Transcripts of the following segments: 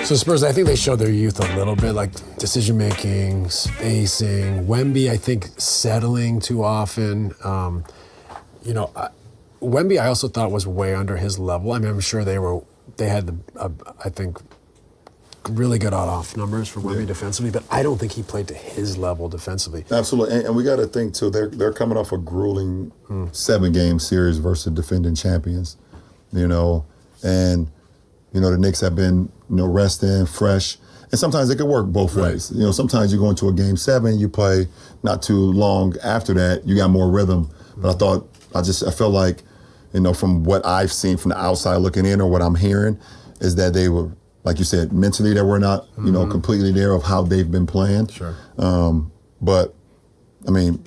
So Spurs, I think they showed their youth a little bit, like decision-making, spacing. Wemby, I think, settling too often. Wemby, I also thought was way under his level. I mean, I'm sure they had, I think, really good on-off numbers for Wemby defensively, but I don't think he played to his level defensively. Absolutely, and we got to think, too, they're coming off a grueling 7-game series versus defending champions, and the Knicks have been, resting, fresh. And sometimes it could work both ways. Sometimes you go into a game 7, you play not too long after that, you got more rhythm. But I felt like, from what I've seen from the outside looking in or what I'm hearing, is that they were, like you said, mentally they were not, completely there of how they've been playing. Sure. But, I mean,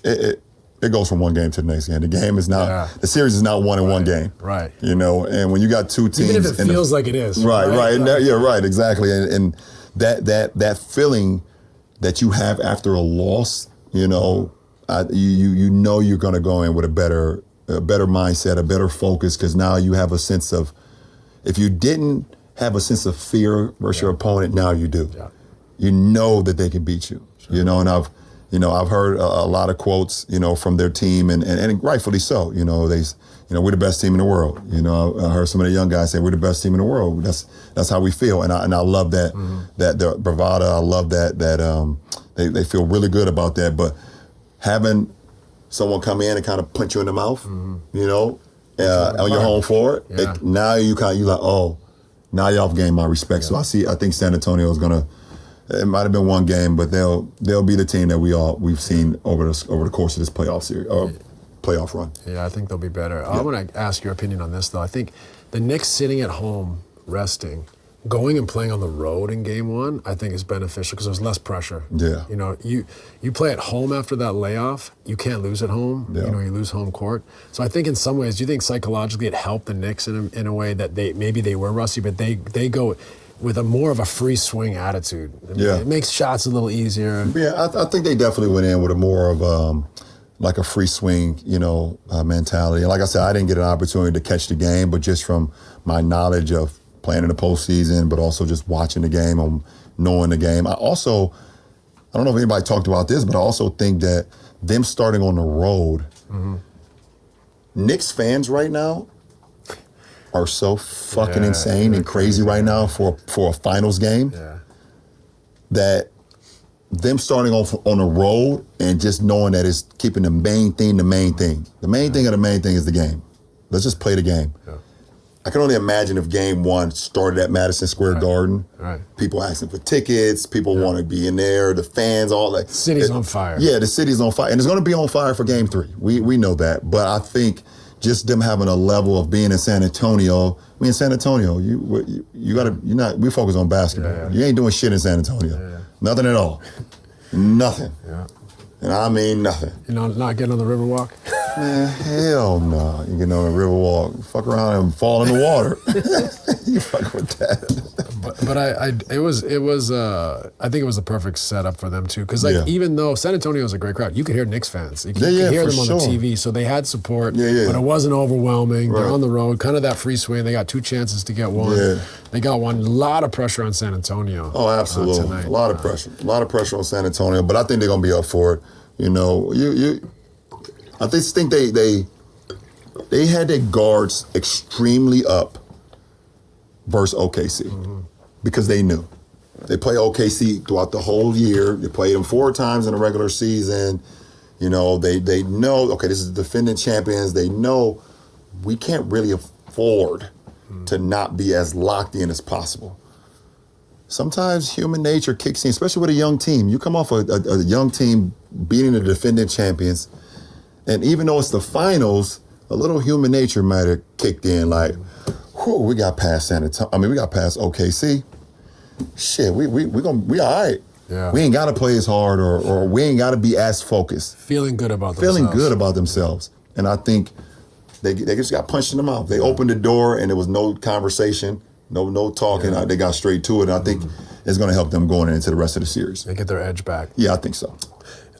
it goes from one game to the next game. The game is not, the series is not won in one game. Right. And when you got two teams. Even if it feels like it is. Right. Right, exactly. And that feeling that you have after a loss, you know you're going to go in with a better mindset, a better focus, because now you have a sense of, if you didn't have a sense of fear versus your opponent, now you do. Yeah. You know that they can beat you. Sure. And I've heard a lot of quotes, from their team, and rightfully so. We're the best team in the world. I heard some of the young guys say we're the best team in the world. That's how we feel, and I love that that their bravado. I love that they feel really good about that. But having someone come in and kind of punch you in the mouth, on your home floor, now you're like, oh, now y'all gained my respect. So I think San Antonio is gonna. It might have been one game, but they'll be the team that we've seen over the course of this playoff series or playoff run. Yeah, I think they'll be better. I want to ask your opinion on this, though. I think the Knicks sitting at home, resting, going and playing on the road in Game 1, I think is beneficial because there's less pressure. Yeah. You play at home after that layoff, you can't lose at home. Yeah. You lose home court. So I think in some ways, do you think psychologically it helped the Knicks in a way that they were rusty, but they go with more of a free swing attitude? It makes shots a little easier. Yeah, I think they definitely went in with a more of like a free swing, mentality. And like I said, I didn't get an opportunity to catch the game, but just from my knowledge of playing in the postseason, but also just watching the game and knowing the game. I don't know if anybody talked about this, but I also think that them starting on the road, Knicks fans right now are so fucking insane and crazy right now for a finals game that them starting off on the road and just knowing that it's keeping the main thing the main thing. The main thing of the main thing is the game. Let's just play the game. Yeah. I can only imagine if Game 1 started at Madison Square Garden. Right. People asking for tickets, people want to be in there, the fans, all that. The city's on fire. Yeah, the city's on fire. And it's going to be on fire for Game 3. We know that. But I think just them having a level of being in San Antonio. I mean, in San Antonio, we focus on basketball. Yeah. You ain't doing shit in San Antonio. Yeah. Nothing at all. Nothing. Yeah. And I mean nothing. Not getting on the Riverwalk? Man, hell no. You get on the Riverwalk, fuck around and fall in the water. You fuck with that. But I think it was the perfect setup for them too, because even though San Antonio is a great crowd, you could hear Knicks fans. You could hear them on the TV, so they had support. But it wasn't overwhelming. Right. They're on the road, kind of that free swing. They got 2 chances to get one. Yeah. They got one. A lot of pressure on San Antonio. Oh, absolutely. Tonight. A lot of pressure on San Antonio. But I think they're gonna be up for it. I just think they had their guards extremely up versus OKC because they knew. They play OKC throughout the whole year. They played them 4 times in the regular season. They know, okay, this is the defending champions. They know we can't really afford to not be as locked in as possible. Sometimes human nature kicks in, especially with a young team. You come off a young team beating the defending champions, and even though it's the finals, a little human nature might have kicked in like, whew, we got past San Antonio. I mean, we got past OKC. Shit, we all right. Yeah. We ain't got to play as hard or we ain't got to be as focused. Feeling good about themselves. And I think they just got punched in the mouth. They opened the door and there was no conversation, no talking. They got straight to it. And I think it's going to help them going into the rest of the series. They get their edge back. Yeah, I think so.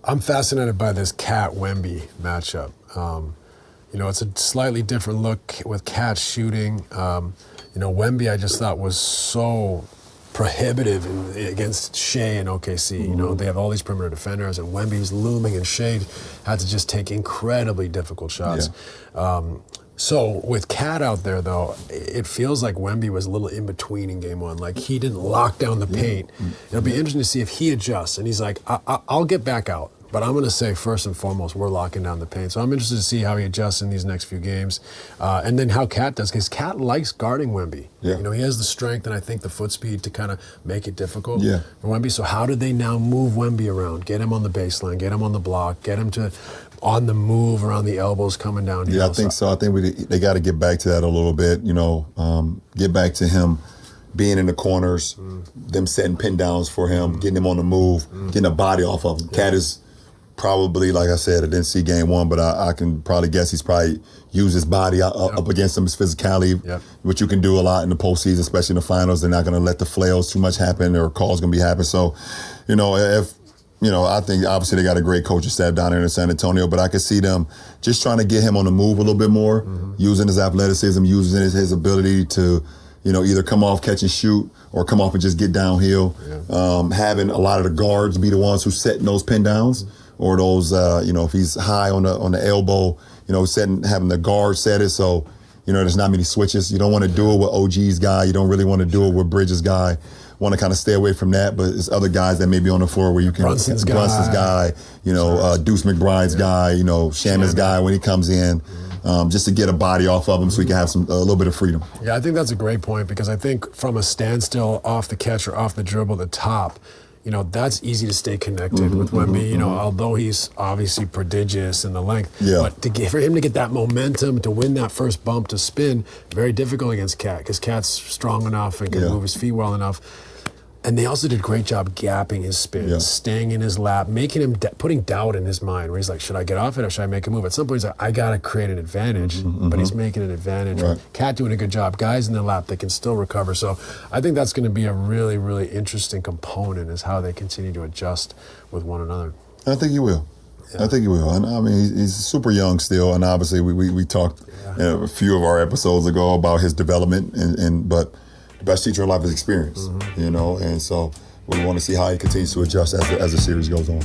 I'm fascinated by this Cat-Wemby matchup. It's a slightly different look with Cat shooting. Wemby I just thought was so prohibitive against Shea and OKC. You know, they have all these perimeter defenders, and Wemby's looming, and Shea had to just take incredibly difficult shots. So with Cat out there, though, it feels like Wemby was a little in between in game one. Like, he didn't lock down the paint. It'll be interesting to see if he adjusts. And he's like, I'll get back out. But I'm going to say, first and foremost, we're locking down the paint. So I'm interested to see how he adjusts in these next few games. And then how Cat does, because Cat likes guarding Wemby. You know, he has the strength and I think the foot speed to kind of make it difficult for Wemby. So how do they now move Wemby around? Get him on the baseline, get him on the block, get him to on the move around the elbows coming down here. Yeah, I think so. I think they got to get back to that a little bit, you know, get back to him being in the corners, them setting pin downs for him, getting him on the move, getting a body off of him. Cat is probably, like I said, I didn't see game one, but I can probably guess he's probably used his body up against him, his physicality, which you can do a lot in the postseason, especially in the finals. They're not going to let the flails too much happen or calls going to be happening. So, you know, I think obviously they got a great coaching staff down there in San Antonio, but I could see them just trying to get him on the move a little bit more, using his athleticism, using his ability to, you know, either come off, catch and shoot, or come off and just get downhill. Having a lot of the guards be the ones who setting those pin downs. Or those, you know, if he's high on the elbow, you know, having the guard set it so, you know, there's not many switches. You don't want to do it with OG's guy. You don't really want to do it with Bridges' guy. Want to kind of stay away from that, but there's other guys that may be on the floor where you can Brunson's guy, you know, Deuce McBride's guy, you know, Shaman's guy when he comes in, just to get a body off of him so he can have a little bit of freedom. Yeah, I think that's a great point because I think from a standstill off the catch or off the dribble at the top, you know, that's easy to stay connected with Wemby, you know, although he's obviously prodigious in the length. But for him to get that momentum, to win that first bump, to spin, very difficult against Cat because Cat's strong enough and can move his feet well enough. And they also did a great job gapping his spin, staying in his lap, making him, putting doubt in his mind where he's like, should I get off it or should I make a move? At some point he's like, I got to create an advantage, but he's making an advantage. Cat doing a good job. Guys in their lap, they can still recover. So I think that's going to be a really, really interesting component is how they continue to adjust with one another. I think he will. I think he will. And I mean, he's super young still, and obviously we talked a few of our episodes ago about his development, but the best teacher in life is experience, you know, and so we want to see how he continues to adjust as the series goes on.